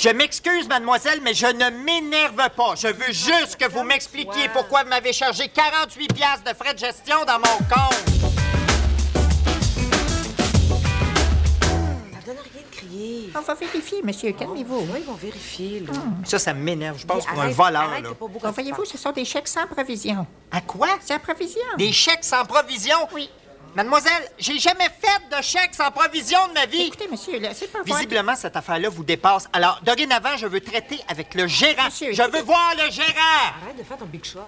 Je m'excuse, mademoiselle, mais je ne m'énerve pas. Je veux juste que vous m'expliquiez pourquoi vous m'avez chargé 48 piastres de frais de gestion dans mon compte. Ça donne rien de crier. On va vérifier, monsieur. Calmez-vous. Oui, ils vont vérifier, là. Ça me m'énerve. Je passe pour un Arrête, voleur, arrête, là. t'as pas beau Donc, quand tu voyez-vous, ce sont des chèques sans provision. À quoi? Sans provision. Des chèques sans provision? Oui. Mademoiselle, j'ai jamais fait de chèque sans provision de ma vie. Écoutez, monsieur, là, c'est pas vrai. Visiblement, cette affaire-là vous dépasse. Alors, dorénavant, je veux traiter avec le gérant. Monsieur, je veux voir le gérant. Arrête de faire ton big shot.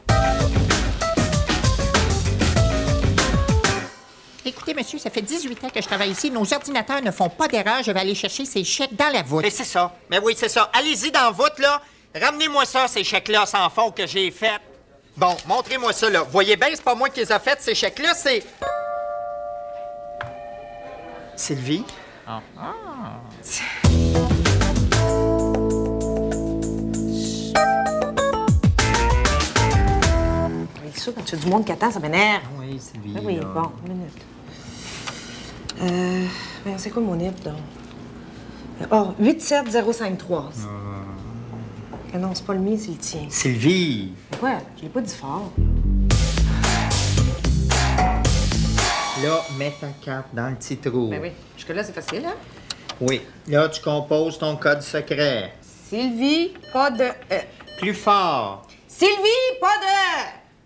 Écoutez, monsieur, ça fait 18 ans que je travaille ici. Nos ordinateurs ne font pas d'erreur. Je vais aller chercher ces chèques dans la voûte. Mais c'est ça. Mais oui, c'est ça. Allez-y dans la voûte, là. Ramenez-moi ça, ces chèques-là sans fond que j'ai faits. Bon, montrez-moi ça, là. Voyez bien, c'est pas moi qui les ai faits, ces chèques-là, c'est... Sylvie? Oui, ça, quand tu as du monde qui attend, ça m'énerve. Oui, Sylvie. Ah oui, bon, une minute. Mais c'est quoi mon NIP, donc? Oh, 87053. Ah non, c'est pas le mien, c'est le tien. Sylvie! Pourquoi? Je l'ai pas dit fort. Là, mets ta carte dans le petit trou. Ben oui, jusque-là, c'est facile, hein? Oui. Là, tu composes ton code secret. Sylvie, pas de E. Plus fort. Sylvie, pas de...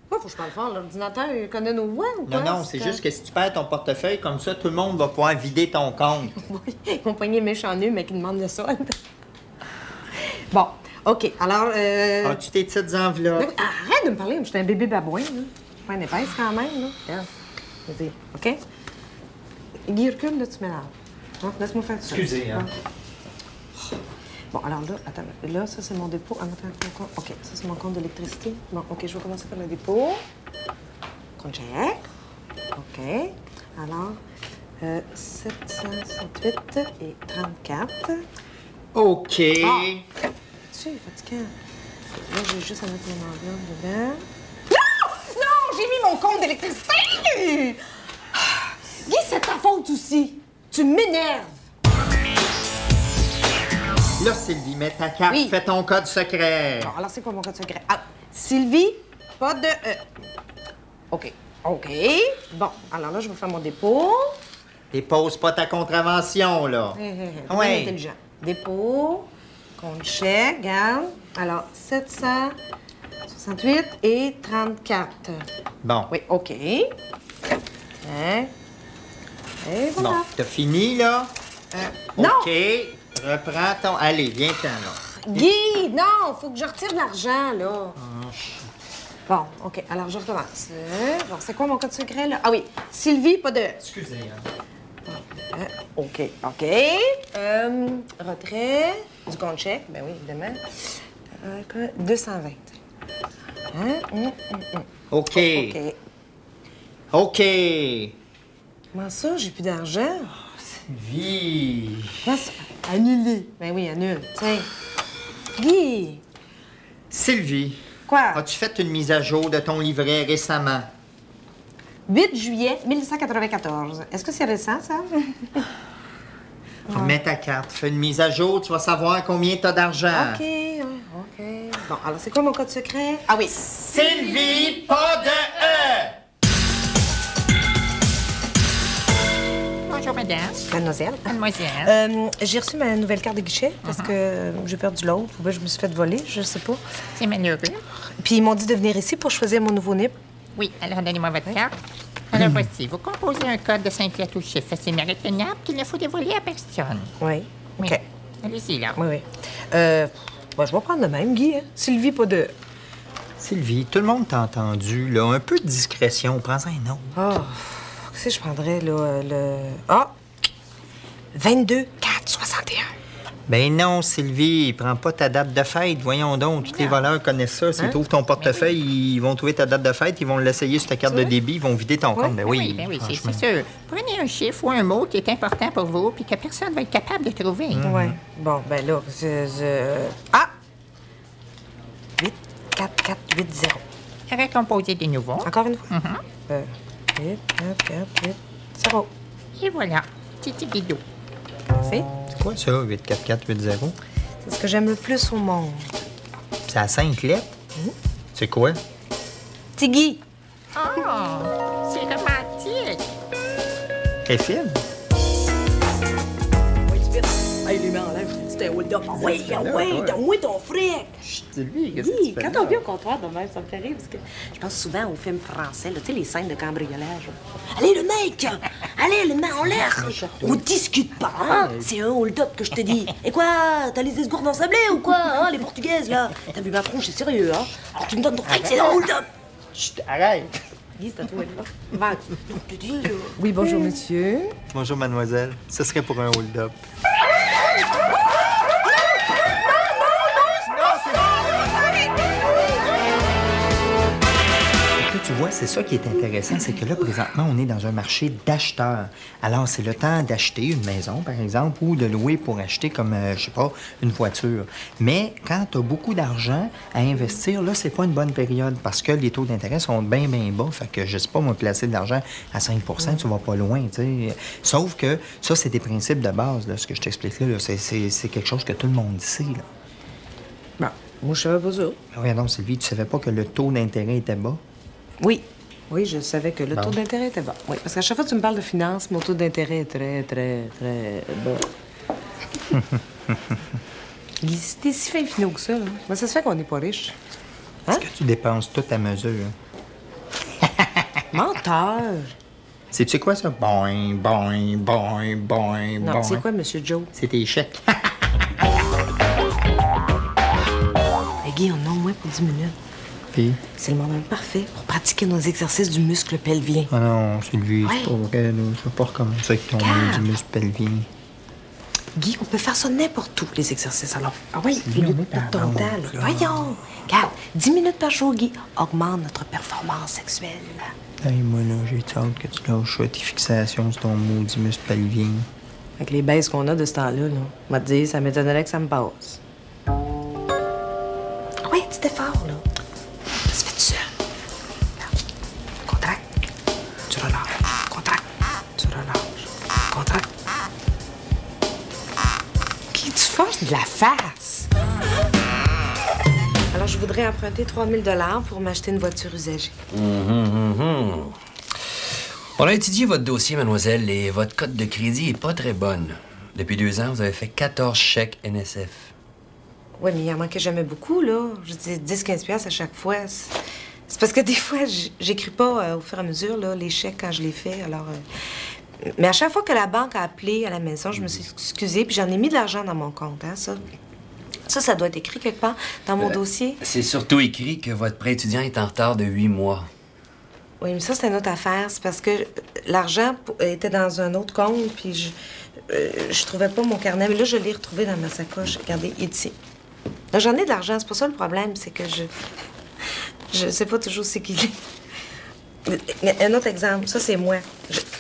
Pourquoi faut que je parle fort? L'ordinateur, il connaît nos voix ou quoi? Non, c'est juste que si tu perds ton portefeuille comme ça, tout le monde va pouvoir vider ton compte. Oui, ils vont pogner méchant nœud, mais qui demande le solde. Bon, OK, alors... As-tu tes petites enveloppes? Arrête de me parler, je suis un bébé babouin, là. Pas une épaisse quand même, là. Regarde. Vas-y, OK? Guy, recule, là, tu m'énerves. Hein? Laisse-moi faire ça. Excusez, hein. Bon, alors là, attends, là, ça, c'est mon dépôt. Ah, attends, OK, ça, c'est mon compte d'électricité. Bon, OK, je vais commencer par le dépôt. Compte chèque. OK. Alors, 768 et 34. OK. Tu es fatiguant. Là, j'ai juste à mettre mon enveloppe dedans. Non! Non! J'ai mis mon compte d'électricité! Guy, c'est ta faute aussi. Tu m'énerves. Là, Sylvie, mets ta carte, Oui. fais ton code secret. Bon, alors c'est quoi mon code secret? Ah, Sylvie, pas de E. OK. OK. Bon, alors là, je vais faire mon dépôt. Dépose pas ta contravention, là. Bien intelligent. Dépôt, compte chèque, regarde. Alors, 768 et 34. Bon. Oui, OK. Hein? Et voilà. Bon, t'as fini, là? Non! OK. Reprends ton... Allez, viens-t'en, là. Guy, non, faut que je retire de l'argent, là. Bon, OK, alors je recommence. Bon, c'est quoi mon code secret, là? Ah oui, Sylvie, pas de... Excusez, hein. OK, OK. Retrait du compte chèque, ben oui, évidemment. 220. Hein? OK. OK. OK. Comment ça, j'ai plus d'argent? Sylvie. Comment ça? Annulé. Ben oui, annule. Tiens. Guy, Sylvie, quoi? as-tu fait une mise à jour de ton livret récemment? 8 juillet 1994. Est-ce que c'est récent, ça? Mets ta carte, fais une mise à jour, tu vas savoir combien t'as d'argent. OK, ouais, OK. Bon, alors c'est quoi mon code secret? Ah oui. Sylvie, pas de E! Bonjour, madame. Mademoiselle. Mademoiselle. J'ai reçu ma nouvelle carte de guichet parce que j'ai perdu l'autre. Ou bien je me suis fait voler, je sais pas. C'est malheureux. Puis ils m'ont dit de venir ici pour choisir mon nouveau NIP. Oui, alors donnez-moi votre carte. Alors voici, vous composez un code de 5 lettres ou chiffres facilement retenables qu'il ne faut dévoiler à personne. Oui. Oui. OK. Allez-y, là. Oui, oui. Je vais prendre le même, Guy. Hein? Sylvie, pas de... Sylvie, tout le monde t'a entendu, là. Un peu de discrétion, prends-en un autre. Oh, qu'est-ce que je prendrais, là? Ah! 22 4 61. Ben non, Sylvie, prends pas ta date de fête. Voyons donc, tous les voleurs connaissent ça. S'ils trouvent ton portefeuille, ils vont trouver ta date de fête, ils vont l'essayer sur ta carte de débit, ils vont vider ton compte. Ben oui, Ben oui, franchement. c'est sûr. Prenez un chiffre ou un mot qui est important pour vous puis que personne va être capable de trouver. Oui. Bon, ben là, Ah! 8 4 4 8 0. Recomposez de nouveau. Encore une fois? 8 4 4 8 0. Et voilà. Titi bidou. Merci. C'est quoi ça, 84480? C'est ce que j'aime le plus au monde. C'est à 5 lettres? C'est quoi? Tiggy. Oh, c'est romantique. Quel film? Oui, tu fais. Hey, les mains en l'air, c'était un hold-up. Ah oui, donne-moi ton fric. C'est lui, Oui, quand on vient au comptoir de même, ça me fait rire parce que je pense souvent aux films français, là, tu sais, les scènes de cambriolage. Allez, le mec! Allez, les mains en l'air! On discute pas, hein? C'est un hold-up que je te dis. Et quoi? T'as les esgourdes ensablés ou quoi, hein, les portugaises, là? T'as vu ma tronche, c'est sérieux, hein? Alors tu me donnes ton fric, c'est un hold-up! Chut, arrête! Guy, c'est à toi, là. Va, je te dis, là. Oui, bonjour, monsieur. Bonjour, mademoiselle. Ce serait pour un hold-up. Tu vois, c'est ça qui est intéressant, c'est que là, présentement, on est dans un marché d'acheteurs. Alors, c'est le temps d'acheter une maison, par exemple, ou de louer pour acheter comme, je sais pas, une voiture. Mais quand tu as beaucoup d'argent à investir, là, c'est pas une bonne période parce que les taux d'intérêt sont bien, bien bas. Fait que, je sais pas, moi, placer de l'argent à 5 tu vas pas loin, tu sais. Sauf que ça, c'est des principes de base, là, ce que je t'explique là. C'est quelque chose que tout le monde sait, là. Bon, moi, je savais pas ça. Oui, non, Sylvie, tu savais pas que le taux d'intérêt était bas? Oui. Oui, je savais que le taux d'intérêt était bas. Oui, parce qu'à chaque fois que tu me parles de finances, mon taux d'intérêt est très, très, très bas. T'es si fin finot que ça, là. Mais ça se fait qu'on n'est pas riche. Hein? Est-ce que tu dépenses tout à mesure? Menteur! Sais-tu quoi, ça? Boing, boing, boing, boing, Non, boing. c'est quoi, Monsieur Joe? C'est tes chèques. Hey, Guy, on a au moins pour 10 minutes. Puis? C'est le moment parfait pour pratiquer nos exercices du muscle pelvien. Ah non, Sylvie, Ouais. c'est pas vrai, là. Tu vas pas recommencer avec ton Calme. du muscle pelvien. Guy, on peut faire ça n'importe où, les exercices. Alors, ah oui, Sylvie, au lieu on de est perdre ton par temps, contre, là. là. Voyons! Regarde, 10 minutes par jour, Guy, augmente notre performance sexuelle. Hey, moi, là, j'ai hâte que tu lâches tes fixations sur ton maudit muscle pelvien. Avec les baisses qu'on a de ce temps-là, là, on va te dire, ça m'étonnerait que ça me passe. Ah oui, petit effort, là. Ça se fait tout seul. Regarde. Contracte. Tu relâches. Contracte. Tu relâches. Contracte. Qui tu forces de la face? Alors, je voudrais emprunter 3 000 $ pour m'acheter une voiture usagée. On a étudié votre dossier, mademoiselle, et votre cote de crédit est pas très bonne. Depuis 2 ans, vous avez fait 14 chèques NSF. Oui, mais il en manquait jamais beaucoup, là. Je dis 10-15 à chaque fois. C'est parce que des fois, j'écris pas au fur et à mesure, là, les chèques quand je les fais. Alors, mais à chaque fois que la banque a appelé à la maison, je me suis excusée, puis j'en ai mis de l'argent dans mon compte, hein, ça. Ça doit être écrit quelque part dans mon dossier. C'est surtout écrit que votre prêt étudiant est en retard de 8 mois. Oui, mais ça, c'est une autre affaire. C'est parce que l'argent était dans un autre compte, puis je trouvais pas mon carnet. Mais là, je l'ai retrouvé dans ma sacoche. Regardez, il est ici. Là, j'en ai de l'argent. C'est pas ça le problème. C'est que je sais pas toujours c'est qui. Un autre exemple. Ça, c'est moi.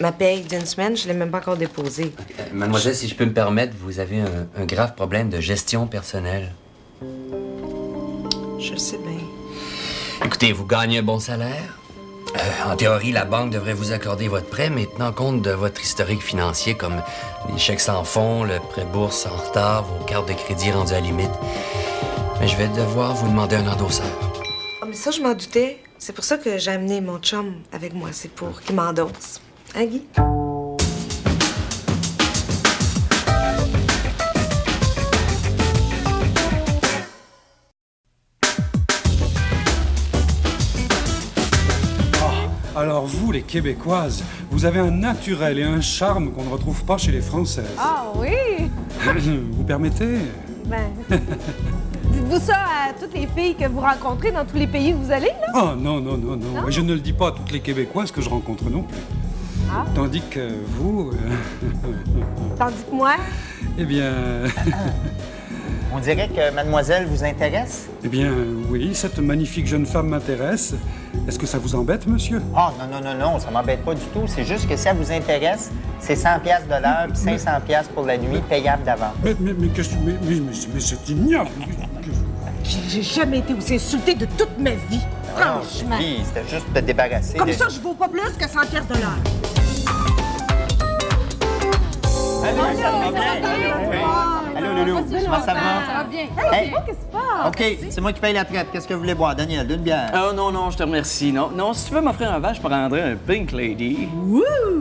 Ma paye d'une semaine, je l'ai même pas encore déposée. Mademoiselle, si je peux me permettre, vous avez un grave problème de gestion personnelle. Je le sais bien. Écoutez, vous gagnez un bon salaire. En théorie, la banque devrait vous accorder votre prêt, mais tenant compte de votre historique financier, comme les chèques sans fonds, le prêt bourse en retard, vos cartes de crédit rendues à limite, mais je vais devoir vous demander un endosseur. Ah, mais ça, je m'en doutais. C'est pour ça que j'ai amené mon chum avec moi. C'est pour qu'il m'endosse. Hein, Guy? Alors vous, les Québécoises, vous avez un naturel et un charme qu'on ne retrouve pas chez les Françaises. Ah oui! Vous permettez? Ben, dites-vous ça à toutes les filles que vous rencontrez dans tous les pays où vous allez, là? Oh non, non, non, non. Et je ne le dis pas à toutes les Québécoises que je rencontre non plus. Ah. Tandis que vous... Tandis que moi, eh bien... On dirait que mademoiselle vous intéresse? eh bien, oui, cette magnifique jeune femme m'intéresse. Est-ce que ça vous embête, monsieur? Ah, non, non, non, non, ça m'embête pas du tout. C'est juste que si elle vous intéresse, c'est 100 $ de l'heure puis 500 $ pour la nuit, payable d'avance. Mais qu'est-ce que... Mais c'est ignoble. j'ai jamais été aussi insultée de toute ma vie. Franchement. Oui, c'était juste de te débarrasser. Comme de... ça, je vaux pas plus que 100 $ de l'heure. Allez, ça va bien. Au revoir. Allô, Loulou, comment ça va? Ça va bien. Hey. Qu'est-ce qui se passe? OK, c'est moi qui paye la traite. Qu'est-ce que vous voulez boire? Daniel, d'une bière. Oh non, non, je te remercie. Non, non, si tu veux m'offrir un verre, je prendrais un Pink Lady.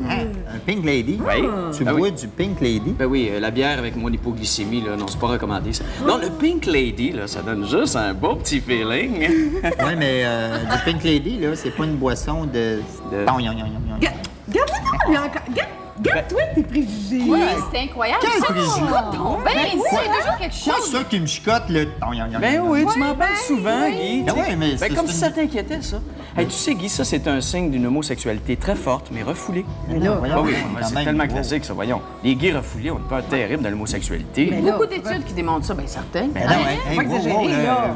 Hein? Un Pink Lady? Oui. Tu Ah bois oui. du Pink Lady? Ben oui, la bière avec mon hypoglycémie, là, non, c'est pas recommandé, ça. Non, le Pink Lady, là, ça donne juste un beau petit feeling. Oui, mais du Pink Lady, là, c'est pas une boisson de... Regarde-le, lui encore. Regarde-toi tes préjugés. Oui, c'est incroyable. Quel Ça, préjugé? Ben, c'est toujours quelque C'est chose. ça qui me chicote, le... Ben oui, tu m'en parles souvent, Guy. Ben oui, mais Ben c'est comme une- si ça t'inquiétait, ça. Hey, tu sais, Guy, ça, c'est un signe d'une homosexualité très forte, mais refoulée. Non, voyons, Ah oui, quand c'est même, tellement wow. classique, ça, voyons. Les gays refoulés ont une peur terrible de l'homosexualité. Beaucoup d'études qui démontrent ça, bien certain. Ben non, hein, hey, pas wow, exagéré, wow, là.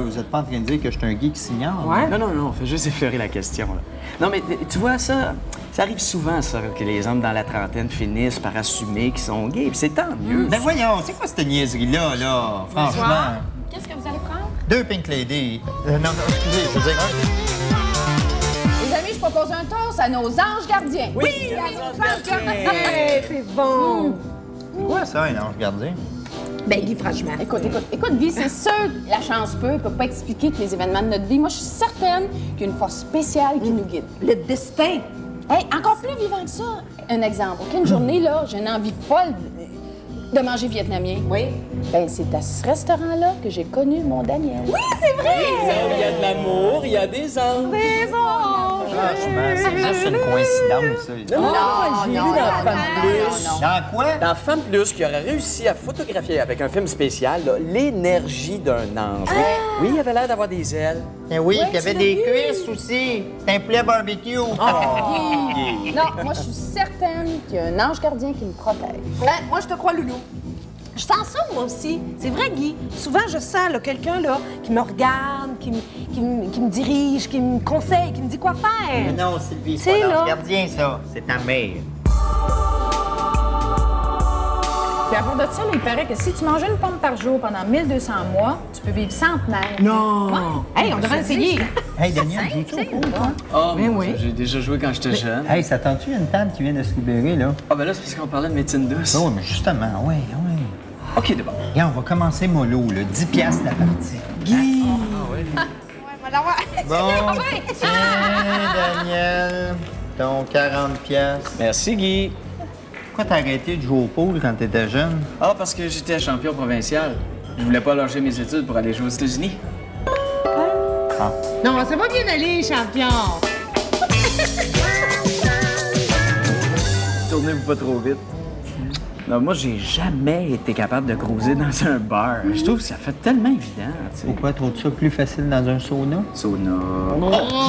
vous êtes pas en train de dire que je suis un geek qui s'ignore? Ouais. Non, non, non, on fait juste effleurer la question, là. Non, mais tu vois, ça arrive souvent, ça, que les hommes dans la trentaine finissent par assumer qu'ils sont gays, puis c'est tant mieux. Ben voyons, c'est quoi cette niaiserie-là, là? Franchement. Qu'est-ce que vous allez prendre? 2 Pink Lady. Non, excusez, je veux dire... Les amis, je propose un toast à nos anges gardiens. Oui, Hey, c'est bon. C'est quoi ça, un ange gardien? Ben, Guy, franchement. Écoute, Guy, c'est sûr que la chance peut pas expliquer que les événements de notre vie. Moi, je suis certaine qu'il y a une force spéciale qui nous guide. Le destin. Hey, encore plus vivant que ça. Un exemple. OK, une journée, là, j'ai une envie folle de manger vietnamien. Oui. Ben, c'est à ce restaurant-là que j'ai connu mon Daniel. Oui, c'est vrai! Il y a de l'amour, il y a des anges. Franchement, c'est juste une coïncidence, ça. Non, j'ai lu dans Femme Plus. non. Dans quoi? Dans Femme Plus, qui aurait réussi à photographier avec un film spécial là, l'énergie d'un ange. Oui, il avait l'air d'avoir des ailes. Ben oui, Ouais, puis il y avait tu des l'as vu? cuisses aussi. C'était un poulet barbecue. Non, moi, je suis certaine qu'il y a un ange gardien qui me protège. Ouais, moi, je te crois, Loulou. Je sens ça, moi aussi. C'est vrai, Guy. Souvent, je sens là, quelqu'un là, qui me regarde, qui me dirige, qui me conseille, qui me dit quoi faire. Mais non, Sylvie, C'est c'est pas là. l'ange gardien, ça. C'est ta mère. Puis à part de ça, là, il paraît que si tu manges une pomme par jour pendant 1200 mois, tu peux vivre centenaire. Non. Hey, on devrait essayer. Hey, Daniel, joues-tu au pool, toi? Oh, Ben oui. j'ai déjà joué quand j'étais jeune. Hey, ça tente-tu une table qui vient de se libérer, là? Ah, ben là, c'est parce qu'on parlait de médecine douce. Oh, mais justement, ouais. OK, d'abord. Regarde, on va commencer mollo, là. 10 piastres la partie. Guy! Bon, tiens, Daniel, ton 40 piastres. Merci, Guy. Pourquoi t'as arrêté de jouer au pool quand t'étais jeune? Ah, parce que j'étais champion provincial. Je voulais pas lâcher mes études pour aller jouer aux États-Unis. Non, ça va bien aller, champion. Tournez-vous pas trop vite. Non, moi, j'ai jamais été capable de cruiser dans un bar. Je trouve que ça fait tellement évident, tu sais. Pourquoi trouves-tu ça plus facile dans un sauna? Sauna.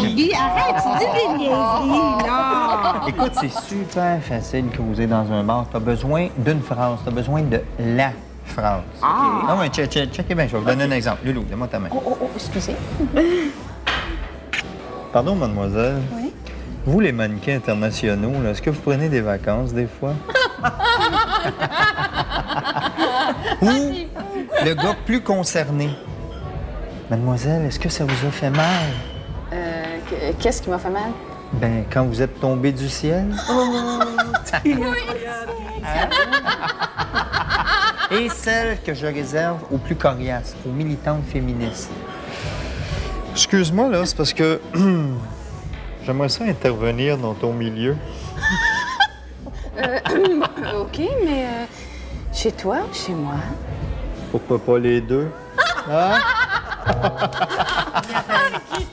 Guy, arrête, tu dis des niaiseries, là. Écoute, c'est super facile de cruiser dans un bar. T'as besoin d'une phrase, t'as besoin de la phrase. Non, mais checkez bien, je vais vous donner un exemple. Loulou, donne-moi ta main. Oh, excusez. Pardon, mademoiselle. Oui? Vous, les mannequins internationaux, là, est-ce que vous prenez des vacances des fois? Ou le gars plus concerné. Mademoiselle, est-ce que ça vous a fait mal? Qu'est-ce qui m'a fait mal? Ben, quand vous êtes tombé du ciel. Et celle que je réserve aux plus coriaces, aux militantes féministes. Excuse-moi, là, c'est parce que j'aimerais ça intervenir dans ton milieu. OK, mais chez toi ou chez moi? Pourquoi pas les deux? Hein?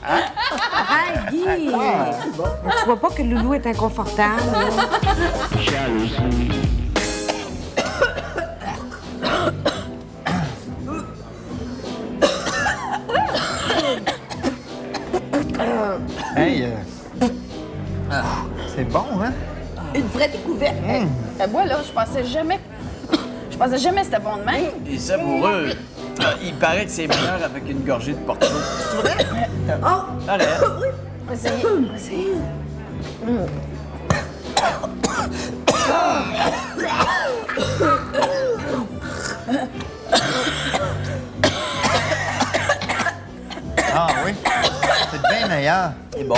Arrête, Guy. Tu vois pas que Loulou est inconfortable, là? Hey, c'est bon, hein? Une vraie découverte. Moi, là, je pensais jamais que c'était bon de même. Et savoureux. Il paraît que c'est meilleur avec une gorgée de porto. C'est vrai? Oh! Allez. Essayez. Ah oui? C'est bien meilleur. C'est bon.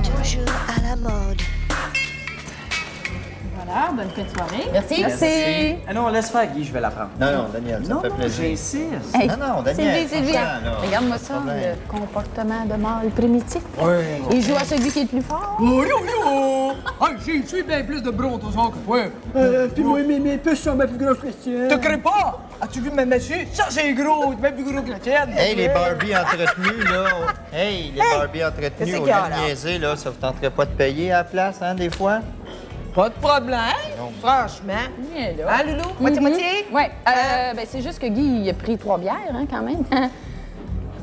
Toujours à la mode. l'heure. Bonne fin de soirée. Merci. Ah non, laisse faire, Guy, je vais la prendre. Non, Daniel, ça Non, fait non, plaisir. j'insiste. Hey, Non, Daniel. Sylvie, franchement, là, regarde-moi pas ça, de problème. le comportement de mâle primitif. Ouais. Il joue à celui qui est le plus fort. Oh, yo, yo! Ah, j'ai tué bien plus de brontosaures que toi. Puis moi, mes puces sont bien plus grosses que les tiennes. Te crées pas? As-tu vu ma massue? Ça, c'est gros, bien plus gros que la tienne. Hey, les Barbies entretenues, là. Hey, les Barbies entretenues, qu'est-ce au qu'il y a, lieu de là? niaiser, là, ça vous tenterait pas de payer à la place, hein, des fois? Pas de problème. Franchement. Il est là. Hein, Loulou? Moitié-moitié? Oui. Ben, c'est juste que Guy, il a pris 3 bières, hein, quand même.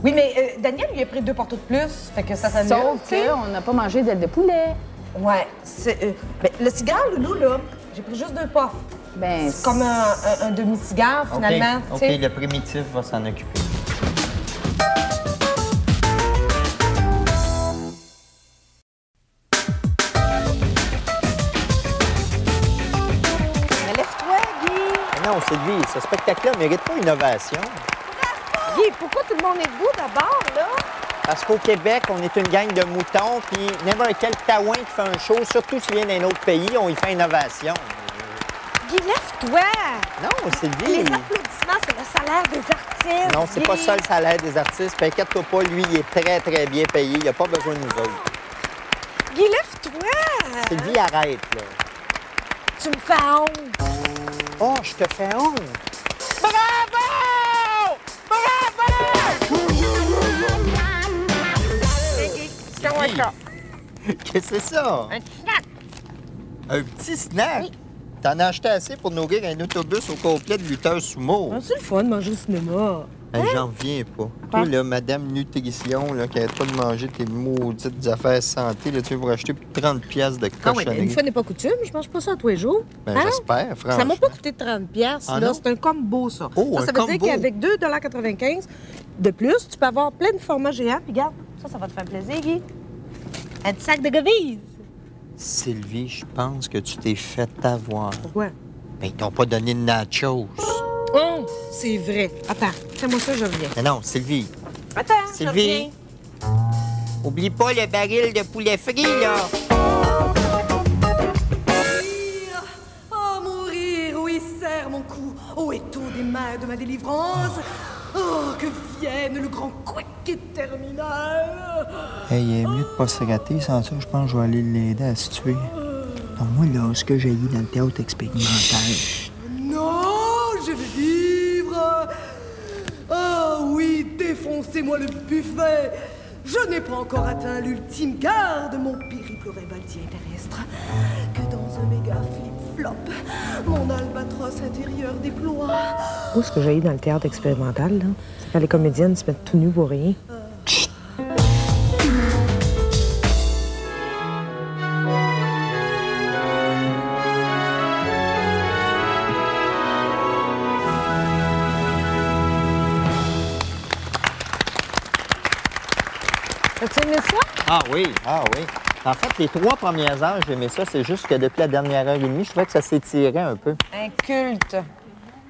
Oui, mais Daniel lui a pris 2 portos de plus. Fait que ça s'annule. Sauf tu sais. qu'on n'a pas mangé d'aile de poulet. Ouais. Ben, le cigare, Loulou, là, j'ai pris juste 2 puffs. Ben, C'est comme un demi-cigare, finalement. OK, tu sais. le primitif va s'en occuper. Mais lève-toi, Guy. Non, Sylvie, ce spectacle-là mérite pas une ovation. Guy, pourquoi tout le monde est debout d'abord, là? Parce qu'au Québec, on est une gang de moutons, puis n'importe quel taouin qui fait un show, surtout s'il vient d'un autre pays, on y fait une ovation. Guy, lève-toi. Non, Les Sylvie. applaudissements, c'est le salaire des artistes. Non, c'est Guy. pas ça le salaire des artistes. Puis inquiète-toi pas, lui, il est très, très bien payé. Il a pas besoin de nous autres. Guy, lève-toi. Sylvie, arrête, là. Tu me fais honte. Oh, je te fais honte. Bravo! Bravo! Qu'est-ce que c'est ça? Un snack. Un petit snack? T'en as acheté assez pour nourrir un autobus au complet de lutteurs sumo. C'est le fun de manger au cinéma. Hey, j'en reviens pas. Toi, là, Madame Nutrition, là, qui arrête pas de manger tes maudites affaires santé, là, tu veux vous racheter pour 30 piastres de Ah oui, mais cochonnerie. une fois n'est pas coutume, je mange pas ça tous les jours. Ben, Hein? j'espère, franchement. Ça m'a pas coûté 30 piastres, Ah là. non? C'est un combo, ça. Oh, ça un veut combo. dire qu'avec 2,95 de plus, tu peux avoir plein de formats géants. Puis regarde, ça va te faire plaisir, Guy. Un petit sac de gobies. Sylvie, je pense que tu t'es fait avoir. Pourquoi? Ben, ils t'ont pas donné de nachos. Oh, c'est vrai. Attends, fais-moi ça, je reviens. Mais non, Sylvie. Attends, je Sylvie. reviens. Oublie pas le baril de poulet frit, là. Oh, mourir, où il serre mon cou, ô étau des mains de ma délivrance. Oh, que vienne le grand quick terminal. Hey, il est mieux de pas se rater. Sans ça, je pense que je vais aller l'aider à se tuer. Non, moi, là, ce que j'ai eu dans le théâtre expérimental. Non, je veux vivre. Ah oui, défoncez-moi le buffet. Je n'ai pas encore atteint l'ultime quart de mon périple rébaltien terrestre. Que dans un méga flip-flop, mon albatros intérieur déploie. Moi, ce que j'ai eu dans le théâtre expérimental, là, c'est quand les comédiennes se mettent tout nues pour rien. As-tu aimé ça? Ah oui. En fait, les 3 premières heures, j'aimais ça. C'est juste que depuis la dernière heure et demie, je trouvais que ça s'étirait un peu. Un culte.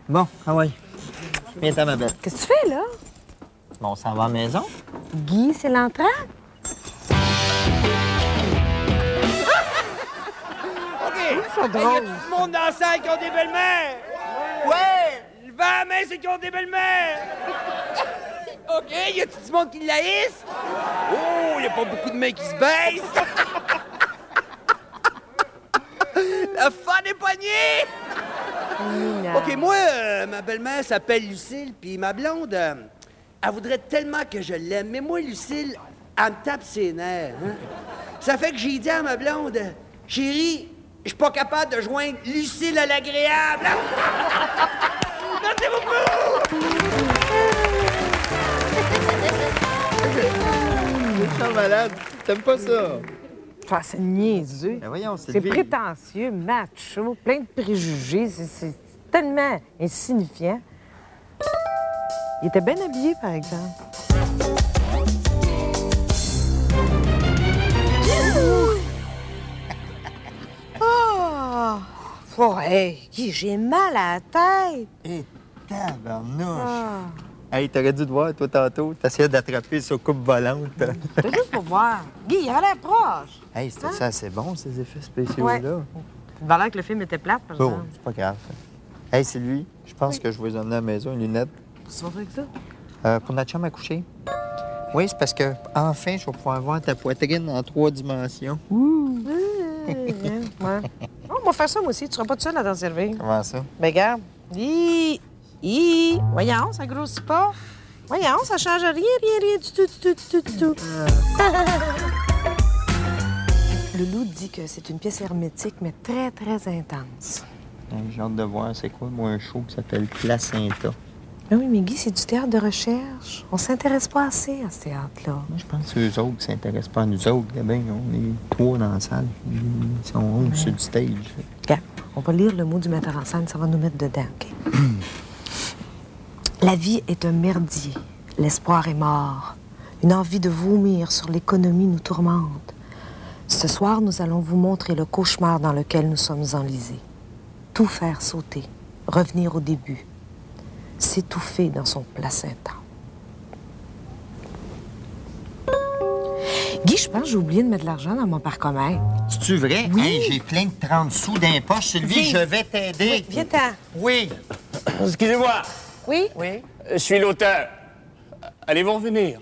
Bon, ah oui. Viens, ta ma belle. Qu'est-ce que tu fais, là? Bon, on s'en va à la maison. Guy, c'est l'entrée? Il y a tout le monde dans la salle qui ont des belles-mères! Ouais! Levez la main, ceux qui ont des belles-mères! OK, y a tout le monde qui l'haïsse? Oh, y a pas beaucoup de mains qui se baissent! La fun est poignée! OK, moi, ma belle-mère s'appelle Lucille, puis ma blonde, elle voudrait tellement que je l'aime. Mais moi, Lucille, elle me tape ses nerfs. Hein? Ça fait que j'ai dit à ma blonde, chérie, je suis pas capable de joindre Lucille à l'agréable. Merci beaucoup! C'est malade. T'aimes pas ça? Ah, c'est niaiseux. Ben voyons, C'est Sylvie. prétentieux, macho, plein de préjugés. C'est tellement insignifiant. Il était bien habillé, par exemple. Oh, hey, j'ai mal à la tête. Et tabarnouche. Hey, t'aurais dû te voir, toi, tantôt. T'essayais d'attraper sa coupe volante. C'est juste pour voir. Guy, il avait l'air proche. Hey, c'était ça assez bon, ces effets spéciaux-là. Il va l'air que le film était plate, par Oh, exemple. c'est pas grave. Hey, Sylvie, je pense que je vais vous emmener à la maison, une lunette. C'est pas vrai que ça? Pour notre chambre à coucher. Oui, c'est parce que enfin, je vais pouvoir voir ta poitrine en 3 dimensions. Ouais. Oh, on va faire ça, moi aussi. Tu seras pas tout seul à t'en servir. Comment ça? Ben, regarde. Voyons, ça grossit pas. Voyons, ça change rien du tout. Le loup dit que c'est une pièce hermétique, mais très, très intense. J'ai hâte de voir c'est quoi, moi, un show qui s'appelle Placenta. Ben oui, mais Guy, c'est du théâtre de recherche. On s'intéresse pas assez à ce théâtre-là. Moi, je pense que c'est eux autres qui s'intéressent pas à nous autres. Eh bien, on est 3 dans la salle. Ils sont 11 sur le stage. Regarde, on va lire le mot du metteur en scène, ça va nous mettre dedans, OK? La vie est un merdier. L'espoir est mort. Une envie de vomir sur l'économie nous tourmente. Ce soir, nous allons vous montrer le cauchemar dans lequel nous sommes enlisés. Tout faire sauter, revenir au début, s'étouffer dans son placenta. Guy, je pense que j'ai oublié de mettre de l'argent dans mon parcomètre. C'est-tu vrai? Oui. Hey, j'ai plein de 30 sous dans les poches. Sylvie, je vais t'aider. Viens-t'en. Oui. Excusez-moi, Oui? je suis l'auteur. Allez-vous revenir?